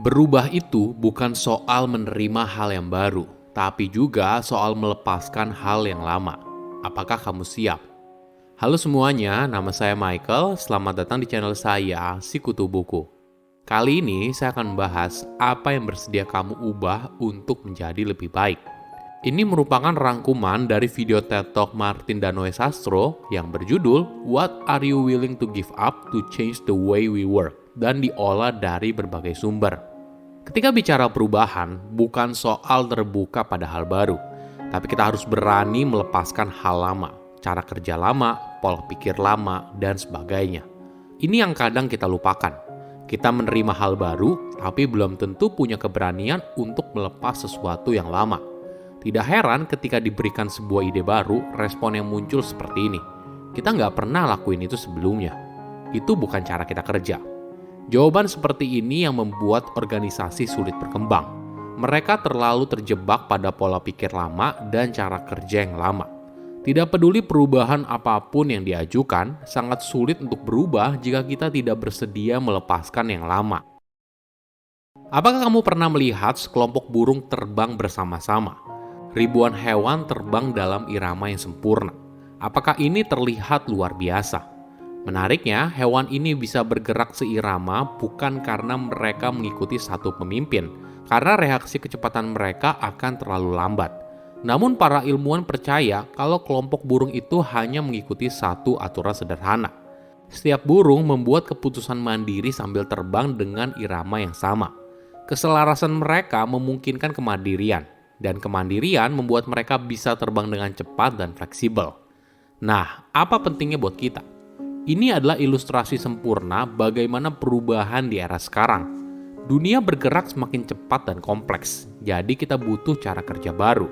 Berubah itu bukan soal menerima hal yang baru, tapi juga soal melepaskan hal yang lama. Apakah kamu siap? Halo semuanya, nama saya Michael. Selamat datang di channel saya, Sikutu Buku. Kali ini saya akan membahas apa yang bersedia kamu ubah untuk menjadi lebih baik. Ini merupakan rangkuman dari video TED Talk Martin Danoesastro yang berjudul What Are You Willing to Give Up to Change the Way We Work? Dan diolah dari berbagai sumber. Ketika bicara perubahan, bukan soal terbuka pada hal baru, tapi kita harus berani melepaskan hal lama, cara kerja lama, pola pikir lama, dan sebagainya. Ini yang kadang kita lupakan. Kita menerima hal baru, tapi belum tentu punya keberanian untuk melepas sesuatu yang lama. Tidak heran ketika diberikan sebuah ide baru, respon yang muncul seperti ini. Kita nggak pernah lakuin itu sebelumnya. Itu bukan cara kita kerja. Jawaban seperti ini yang membuat organisasi sulit berkembang. Mereka terlalu terjebak pada pola pikir lama dan cara kerja yang lama. Tidak peduli perubahan apapun yang diajukan, sangat sulit untuk berubah jika kita tidak bersedia melepaskan yang lama. Apakah kamu pernah melihat sekelompok burung terbang bersama-sama? Ribuan hewan terbang dalam irama yang sempurna. Apakah ini terlihat luar biasa? Menariknya, hewan ini bisa bergerak seirama bukan karena mereka mengikuti satu pemimpin, karena reaksi kecepatan mereka akan terlalu lambat. Namun para ilmuwan percaya kalau kelompok burung itu hanya mengikuti satu aturan sederhana. Setiap burung membuat keputusan mandiri sambil terbang dengan irama yang sama. Keselarasan mereka memungkinkan kemandirian, dan kemandirian membuat mereka bisa terbang dengan cepat dan fleksibel. Nah, apa pentingnya buat kita? Ini adalah ilustrasi sempurna bagaimana perubahan di era sekarang. Dunia bergerak semakin cepat dan kompleks, jadi kita butuh cara kerja baru.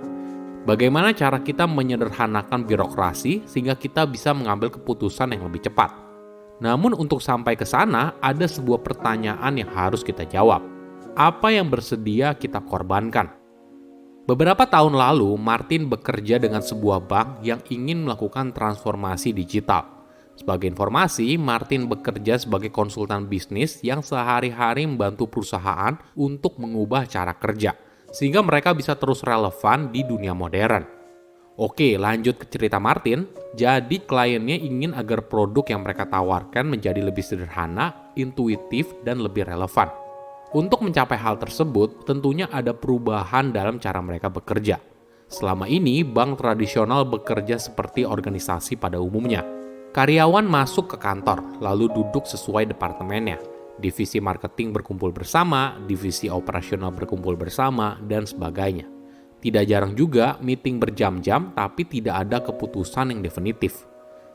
Bagaimana cara kita menyederhanakan birokrasi sehingga kita bisa mengambil keputusan yang lebih cepat. Namun untuk sampai ke sana, ada sebuah pertanyaan yang harus kita jawab. Apa yang bersedia kita korbankan? Beberapa tahun lalu, Martin bekerja dengan sebuah bank yang ingin melakukan transformasi digital. Sebagai informasi, Martin bekerja sebagai konsultan bisnis yang sehari-hari membantu perusahaan untuk mengubah cara kerja, sehingga mereka bisa terus relevan di dunia modern. Oke, lanjut ke cerita Martin. Jadi kliennya ingin agar produk yang mereka tawarkan menjadi lebih sederhana, intuitif, dan lebih relevan. Untuk mencapai hal tersebut, tentunya ada perubahan dalam cara mereka bekerja. Selama ini, bank tradisional bekerja seperti organisasi pada umumnya. Karyawan masuk ke kantor, lalu duduk sesuai departemennya. Divisi marketing berkumpul bersama, divisi operasional berkumpul bersama, dan sebagainya. Tidak jarang juga meeting berjam-jam tapi tidak ada keputusan yang definitif.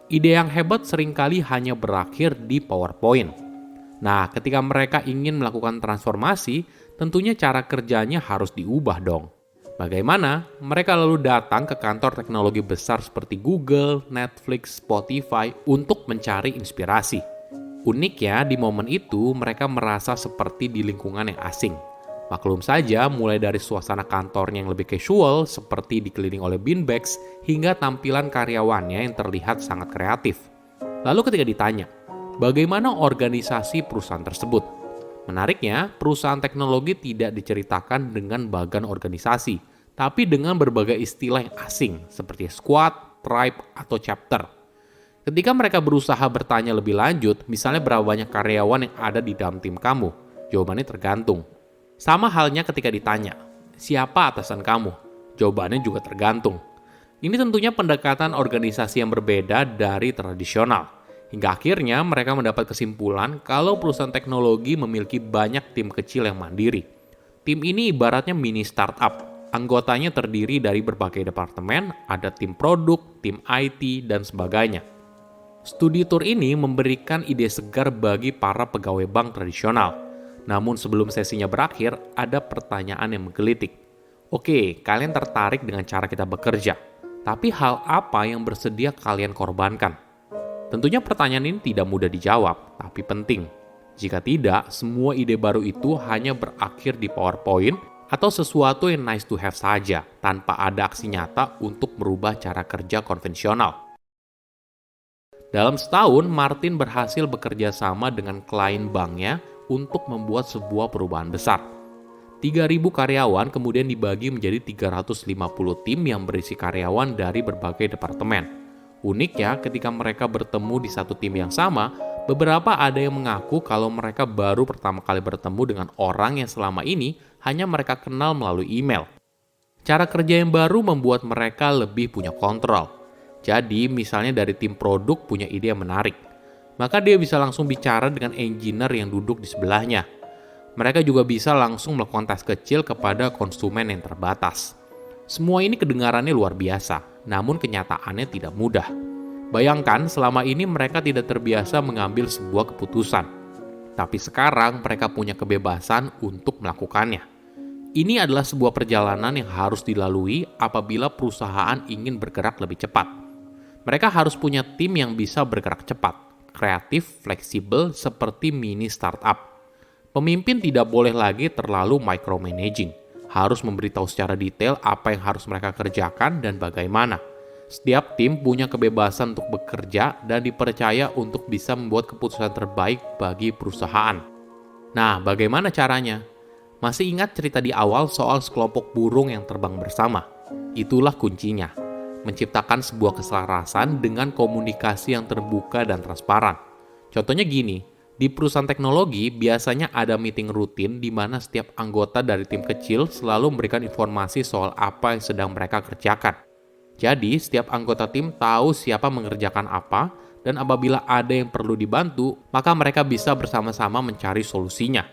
Ide yang hebat seringkali hanya berakhir di PowerPoint. Nah, ketika mereka ingin melakukan transformasi, tentunya cara kerjanya harus diubah dong. Bagaimana? Mereka lalu datang ke kantor teknologi besar seperti Google, Netflix, Spotify untuk mencari inspirasi. Uniknya, di momen itu mereka merasa seperti di lingkungan yang asing. Maklum saja, mulai dari suasana kantornya yang lebih casual, seperti dikelilingi oleh beanbags, hingga tampilan karyawannya yang terlihat sangat kreatif. Lalu ketika ditanya, bagaimana organisasi perusahaan tersebut? Menariknya, perusahaan teknologi tidak diceritakan dengan bagan organisasi, tapi dengan berbagai istilah yang asing, seperti squad, tribe, atau chapter. Ketika mereka berusaha bertanya lebih lanjut, misalnya berapa banyak karyawan yang ada di dalam tim kamu, jawabannya tergantung. Sama halnya ketika ditanya, siapa atasan kamu? Jawabannya juga tergantung. Ini tentunya pendekatan organisasi yang berbeda dari tradisional. Hingga akhirnya mereka mendapat kesimpulan kalau perusahaan teknologi memiliki banyak tim kecil yang mandiri. Tim ini ibaratnya mini startup. Anggotanya terdiri dari berbagai departemen, ada tim produk, tim IT, dan sebagainya. Studi tour ini memberikan ide segar bagi para pegawai bank tradisional. Namun sebelum sesinya berakhir, ada pertanyaan yang menggelitik. Oke, kalian tertarik dengan cara kita bekerja. Tapi hal apa yang bersedia kalian korbankan? Tentunya pertanyaan ini tidak mudah dijawab, tapi penting. Jika tidak, semua ide baru itu hanya berakhir di PowerPoint atau sesuatu yang nice to have saja, tanpa ada aksi nyata untuk merubah cara kerja konvensional. Dalam setahun, Martin berhasil bekerja sama dengan klien banknya untuk membuat sebuah perubahan besar. 3.000 karyawan kemudian dibagi menjadi 350 tim yang berisi karyawan dari berbagai departemen. Uniknya, ketika mereka bertemu di satu tim yang sama, beberapa ada yang mengaku kalau mereka baru pertama kali bertemu dengan orang yang selama ini hanya mereka kenal melalui email. Cara kerja yang baru membuat mereka lebih punya kontrol. Jadi, misalnya dari tim produk punya ide yang menarik, maka dia bisa langsung bicara dengan engineer yang duduk di sebelahnya. Mereka juga bisa langsung melakukan tes kecil kepada konsumen yang terbatas. Semua ini kedengarannya luar biasa, namun kenyataannya tidak mudah. Bayangkan selama ini mereka tidak terbiasa mengambil sebuah keputusan. Tapi sekarang mereka punya kebebasan untuk melakukannya. Ini adalah sebuah perjalanan yang harus dilalui apabila perusahaan ingin bergerak lebih cepat. Mereka harus punya tim yang bisa bergerak cepat, kreatif, fleksibel, seperti mini startup. Pemimpin tidak boleh lagi terlalu micromanaging, harus memberitahu secara detail apa yang harus mereka kerjakan dan bagaimana. Setiap tim punya kebebasan untuk bekerja dan dipercaya untuk bisa membuat keputusan terbaik bagi perusahaan. Nah, bagaimana caranya? Masih ingat cerita di awal soal sekelompok burung yang terbang bersama? Itulah kuncinya, menciptakan sebuah keselarasan dengan komunikasi yang terbuka dan transparan. Contohnya gini, di perusahaan teknologi biasanya ada meeting rutin di mana setiap anggota dari tim kecil selalu memberikan informasi soal apa yang sedang mereka kerjakan. Jadi, setiap anggota tim tahu siapa mengerjakan apa, dan apabila ada yang perlu dibantu, maka mereka bisa bersama-sama mencari solusinya.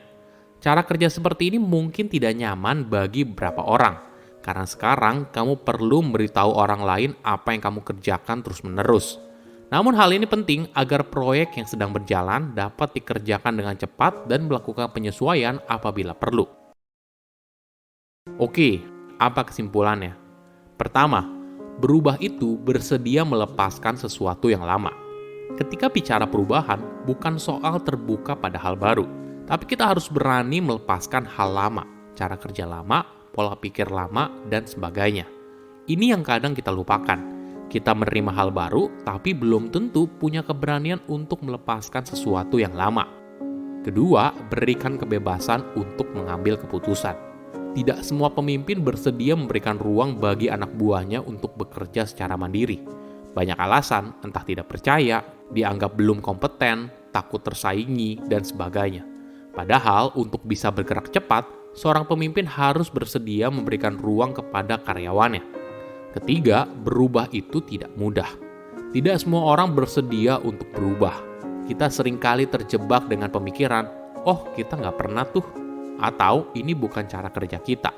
Cara kerja seperti ini mungkin tidak nyaman bagi beberapa orang, karena sekarang kamu perlu memberitahu orang lain apa yang kamu kerjakan terus-menerus. Namun hal ini penting agar proyek yang sedang berjalan dapat dikerjakan dengan cepat dan melakukan penyesuaian apabila perlu. Oke, apa kesimpulannya? Pertama, berubah itu bersedia melepaskan sesuatu yang lama. Ketika bicara perubahan, bukan soal terbuka pada hal baru, tapi kita harus berani melepaskan hal lama, cara kerja lama, pola pikir lama, dan sebagainya. Ini yang kadang kita lupakan. Kita menerima hal baru, tapi belum tentu punya keberanian untuk melepaskan sesuatu yang lama. Kedua, berikan kebebasan untuk mengambil keputusan. Tidak semua pemimpin bersedia memberikan ruang bagi anak buahnya untuk bekerja secara mandiri. Banyak alasan, entah tidak percaya, dianggap belum kompeten, takut tersaingi, dan sebagainya. Padahal untuk bisa bergerak cepat, seorang pemimpin harus bersedia memberikan ruang kepada karyawannya. Ketiga, berubah itu tidak mudah. Tidak semua orang bersedia untuk berubah. Kita seringkali terjebak dengan pemikiran, oh kita nggak pernah tuh, atau ini bukan cara kerja kita.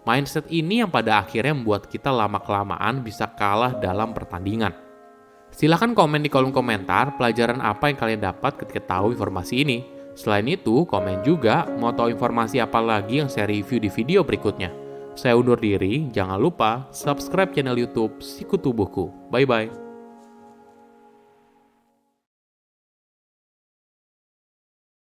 Mindset ini yang pada akhirnya membuat kita lama-kelamaan bisa kalah dalam pertandingan. Silahkan komen di kolom komentar pelajaran apa yang kalian dapat ketika tahu informasi ini. Selain itu, komen juga mau tahu informasi apa lagi yang saya review di video berikutnya. Saya undur diri, jangan lupa subscribe channel YouTube Sikutu Buku. Bye-bye.